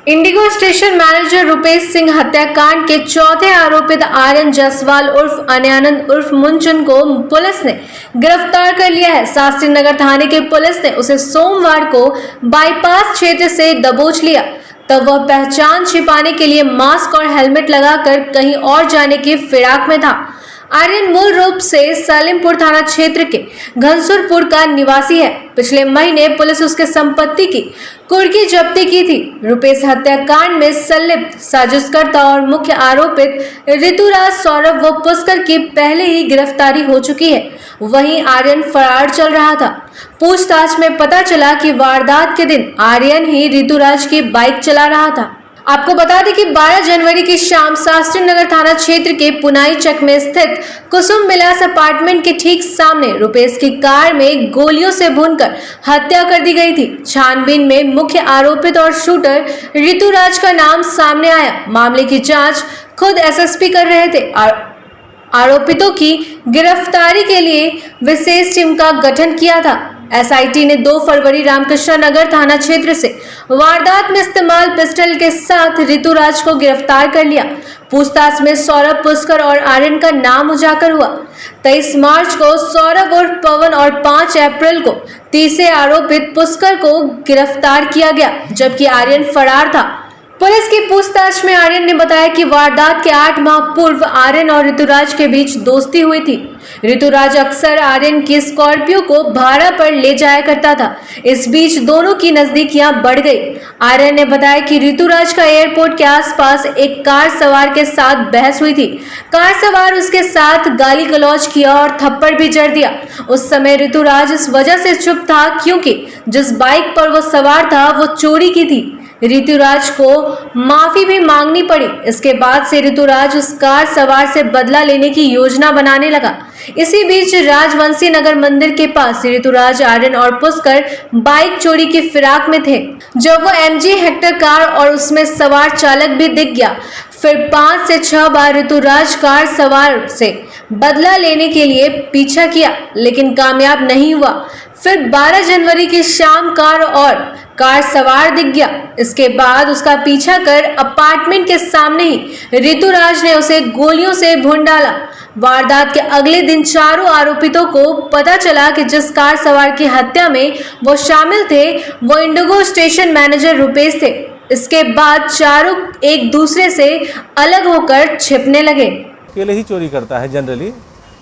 Indigo station manager Rupesh Singh हत्याकांड के चौथे आरोपित आर्यन जायसवाल उर्फ अनयानंद उर्फ मुंचन को पुलिस ने गिरफ्तार कर लिया है। शास्त्री नगर थाने की पुलिस ने उसे सोमवार को बाईपास क्षेत्र से दबोच लिया। तब वह पहचान छिपाने के लिए मास्क और हेलमेट लगाकर कहीं और जाने की फिराक में था। आर्यन मूल रूप से सालिमपुर थाना क्षेत्र के घनसुरपुर का निवासी है। पिछले महीने पुलिस उसके संपत्ति की कुर्की जब्ती की थी। रुपेश हत्याकांड में संलिप्त साजिशकर्ता और मुख्य आरोपित ऋतुराज सौरभ व पुष्कर की पहले ही गिरफ्तारी हो चुकी है। वहीं आर्यन फरार चल रहा था। पूछताछ में पता चला कि वारदात के दिन आर्यन ही ऋतुराज की बाइक चला रहा था। आपको बता दें कि 12 जनवरी की शाम शास्त्री नगर थाना क्षेत्र के पुनाई चक में स्थित कुसुम विलास अपार्टमेंट के ठीक सामने रुपेश की कार में गोलियों से भूनकर हत्या कर दी गई थी। छानबीन में मुख्य आरोपित और शूटर ऋतुराज का नाम सामने आया। मामले की जांच खुद एसएसपी कर रहे थे। आरोपितों की गिरफ्तारी के लिए विशेष टीम का गठन किया था। एसआईटी ने 2 फरवरी रामकृष्ण नगर थाना क्षेत्र से वारदात में इस्तेमाल पिस्टल के साथ ऋतुराज को गिरफ्तार कर लिया। पूछताछ में सौरभ, पुष्कर और आर्यन का नाम उजागर हुआ। 23 मार्च को सौरभ और पवन और 5 अप्रैल को तीसरे आरोपित पुष्कर को गिरफ्तार किया गया, जबकि आर्यन फरार था। पुलिस की पूछताछ में आर्यन ने बताया कि वारदात के 8 माह पूर्व आर्यन और ऋतुराज के बीच दोस्ती हुई थी। ऋतुराज अक्सर आर्यन की स्कॉर्पियो को भाड़ा पर ले जाया करता था। इस बीच दोनों की नजदीकियां बढ़ गई। आर्यन ने बताया कि ऋतुराज का एयरपोर्ट के आसपास एक कार सवार के साथ बहस हुई थी। कार सवार उसके साथ गाली गलौज किया और थप्पड़ भी जड़ दिया। उस समय ऋतुराज इस वजह से चुप था क्योंकि जिस बाइक पर वो सवार था वो चोरी की थी। ऋतुराज को माफी भी मांगनी पड़ी। इसके बाद से ऋतुराज उस कार सवार से बदला लेने की योजना बनाने लगा। इसी बीच राजवंशी नगर मंदिर के पास ऋतुराज, आर्यन और पुष्कर बाइक चोरी की फिराक में थे। जब वो MG हेक्टर कार और उसमें सवार चालक भी दिख गया। फिर 5 से 6 बार ऋतुराज कार सवार से बदला लेने के लिए पीछा किया, लेकिन कामयाब नहीं हुआ। फिर 12 जनवरी की शाम कार सवार दिख गया। इसके बाद उसका पीछा कर अपार्टमेंट के सामने ही ऋतुराज ने उसे गोलियों से भून डाला। वारदात के अगले दिन चारों आरोपितों को पता चला कि जिस कार सवार की हत्या में वो शामिल थे वो इंडिगो स्टेशन मैनेजर रुपेश थे। इसके बाद चारों एक दूसरे से अलग होकर छिपने लगे। अकेले ही चोरी करता है। जनरली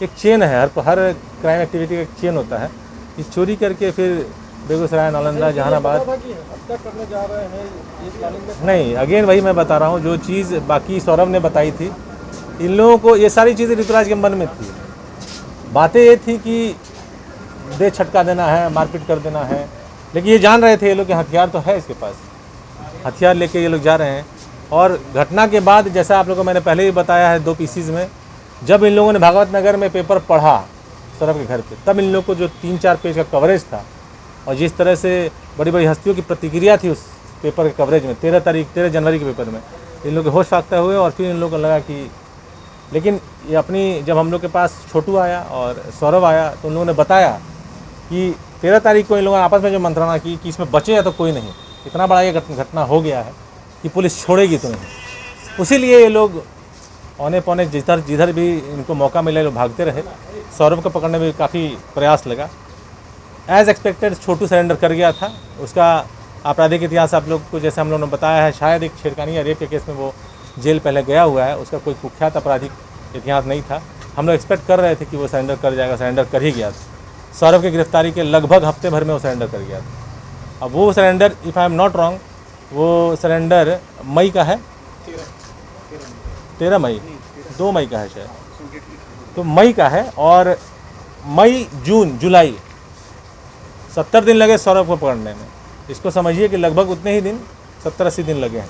एक चेन है, हर क्राइम एक्टिविटी का एक चेन होता है। ये चोरी करके फिर बेगूसराय, नालंदा, जहानाबाद हत्या करने जा रहे हैं, ये प्लानिंग में नहीं। अगेन वही मैं बता रहा हूँ, जो चीज़ बाकी सौरभ ने बताई थी, इन लोगों को ये सारी चीज़ें ऋतुराज के मन में थी। बातें ये थी कि दे छटका देना है, मारपीट कर देना है, लेकिन ये जान रहे थे ये लोग कि हथियार तो है इसके पास। हथियार लेके ये लोग जा रहे हैं। और घटना के बाद जैसा आप लोगों को मैंने पहले भी बताया है 2 पीसीज में, जब इन लोगों ने भागवत नगर में पेपर पढ़ा सौरभ के घर पे, तब इन लोग को जो 3-4 पेज का कवरेज था और जिस तरह से बड़ी बड़ी हस्तियों की प्रतिक्रिया थी उस पेपर के कवरेज में 13 जनवरी के पेपर में, इन लोग के होश फाख्ता हुए। और फिर इन लोगों को लगा कि, लेकिन ये अपनी जब हम लोग के पास छोटू आया और सौरभ आया तो उन लोगों ने बताया कि 13 तारीख को इन लोगों ने आपस में जो मंत्रणा की कि इसमें बचे या तो कोई नहीं। इतना बड़ा ये घटना हो गया है कि पुलिस छोड़ेगी तो नहीं। उसीलिए ये लोग औने पौने जिधर भी इनको मौका मिला लोग भागते रहे। सौरभ को पकड़ने में काफ़ी प्रयास लगा। एज एक्सपेक्टेड छोटू सरेंडर कर गया था। उसका आपराधिक इतिहास आप लोग को जैसे हम लोगों ने बताया है, शायद एक छेड़खानी या रेप के केस में वो जेल पहले गया हुआ है। उसका कोई कुख्यात आपराधिक इतिहास नहीं था। हम लोग एक्सपेक्ट कर रहे थे कि वो सरेंडर कर जाएगा, सरेंडर कर ही गया था। सौरभ की गिरफ्तारी के लगभग हफ्ते भर में वो सरेंडर कर गया था। अब वो surrender, if I am not wrong, वो सरेंडर मई का है, 13 मई, 2 मई का है शायद, तो मई का है। और मई, जून, जुलाई 70 दिन लगे सौरभ को पकड़ने में। इसको समझिए कि लगभग उतने ही दिन, 70-80 दिन लगे हैं।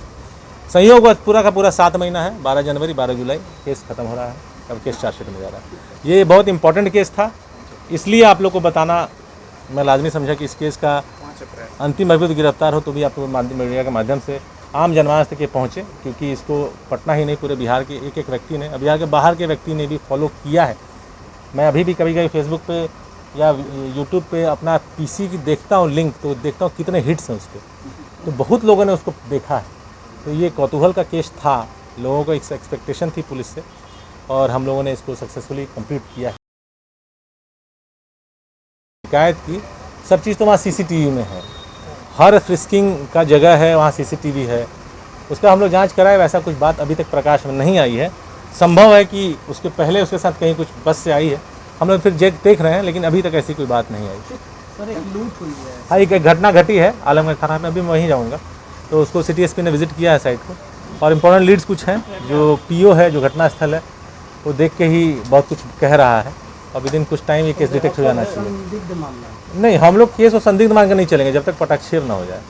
संयोग पूरा का पूरा 7 महीना है। 12 जनवरी 12 जुलाई केस खत्म हो रहा है। अब केस चार्जशीट में जा रहा है। ये बहुत इंपॉर्टेंट केस था, इसलिए आप लोग को बताना मैं लाजमी समझा कि इस केस का अंतिम अभी गिरफ्तार हो तो भी आप लोग मीडिया के माध्यम से आम जनमानस तक ये पहुँचे, क्योंकि इसको पटना ही नहीं पूरे बिहार के एक व्यक्ति ने, बिहार के बाहर के व्यक्ति ने भी फॉलो किया है। मैं अभी भी कभी कभी फेसबुक पे या यूट्यूब पे अपना पीसी की देखता हूँ लिंक, तो देखता हूँ कितने हिट्स हैं उसके, तो बहुत लोगों ने उसको देखा है। तो ये कौतूहल का केस था, लोगों को एक एक्सपेक्टेशन थी पुलिस से, और हम लोगों ने इसको सक्सेसफुली कंप्लीट किया है। शिकायत की सब चीज़ तो वहाँ सीसीटीवी में है, हर फ्रिस्किंग का जगह है वहाँ सीसीटीवी है, उसका हम लोग जांच कराए, वैसा कुछ बात अभी तक प्रकाश में नहीं आई है। संभव है कि उसके पहले उसके साथ कहीं कुछ बस से आई है, हम लोग फिर देख रहे हैं, लेकिन अभी तक ऐसी कोई बात नहीं आई। सर, एक लूट हुई है। हाँ, एक घटना घटी है आलमगढ़ थाना में, अभी मैं वहीं जाऊँगा, तो उसको सिटी एसपी ने विजिट किया है साइट को, और इम्पोर्टेंट लीड्स कुछ हैं, जो पीओ है जो घटनास्थल है वो देख के ही बहुत कुछ कह रहा है, और विदिन कुछ टाइम ये केस डिटेक्ट हो जाना चाहिए। संदिग्ध मामला नहीं, हम लोग केस और संदिग्ध मान के नहीं चलेंगे जब तक पटाक्षेप ना हो जाए।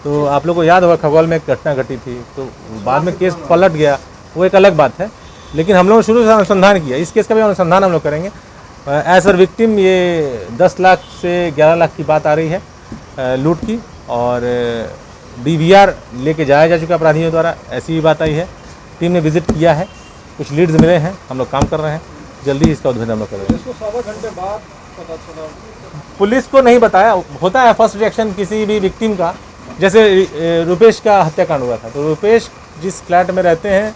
तो आप लोग को याद होगा खगौल में एक घटना घटी थी, तो बाद में केस पलट गया, वो एक अलग बात है, लेकिन हम लोगों ने शुरू से अनुसंधान किया, इस केस का भी अनुसंधान हम लोग करेंगे। एज पर विक्टिम ये 10 लाख से 11 लाख की बात आ रही है लूट की, और DVR लेके जाया जा चुका अपराधियों द्वारा, ऐसी भी बात आई है। टीम ने विजिट किया है, कुछ लीड्स मिले हैं, हम लोग काम कर रहे हैं, जल्दी इसका उद्भेदन हम लोग करेंगे। इसको 1.25 घंटे बाद पता चला। पुलिस को नहीं बताया, होता है फर्स्ट रिएक्शन किसी भी विक्टिम का, जैसे रुपेश का हत्याकांड हुआ था, तो रुपेश जिस फ्लैट में रहते हैं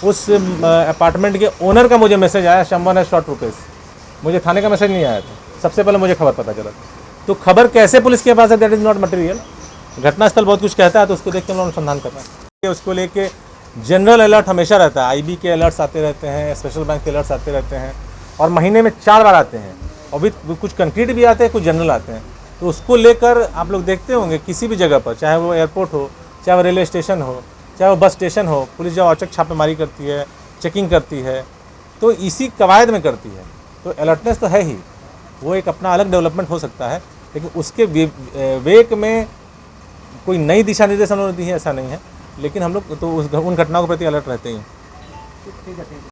उस अपार्टमेंट के ओनर का मुझे मैसेज आया, समवन हैज शॉट रुपेश, मुझे थाने का मैसेज नहीं आया था, सबसे पहले मुझे खबर पता चला। तो खबर कैसे पुलिस के पास है, दैट इज़ नॉट मटेरियल। घटनास्थल बहुत कुछ कहता है, तो उसको देख के हम लोग अनुसंधान कर रहे हैं। उसको लेके जनरल अलर्ट हमेशा रहता है, IB के अलर्ट्स आते रहते हैं, स्पेशल बैंक के अलर्ट्स आते रहते हैं, और महीने में 4 बार आते हैं, और भी कुछ कंक्रीट भी आते हैं, कुछ जनरल आते हैं। तो उसको लेकर आप लोग देखते होंगे किसी भी जगह पर, चाहे वो एयरपोर्ट हो, चाहे वो रेलवे स्टेशन हो, चाहे वो बस स्टेशन हो, पुलिस जब औचक छापेमारी करती है, चेकिंग करती है, तो इसी कवायद में करती है। तो अलर्टनेस तो है ही, वो एक अपना अलग डेवलपमेंट हो सकता है, लेकिन उसके वेक में कोई नई दिशा निर्देश उन्होंने दी है ऐसा नहीं है, लेकिन हम लोग तो उन घटनाओं के प्रति अलर्ट रहते ही हैं।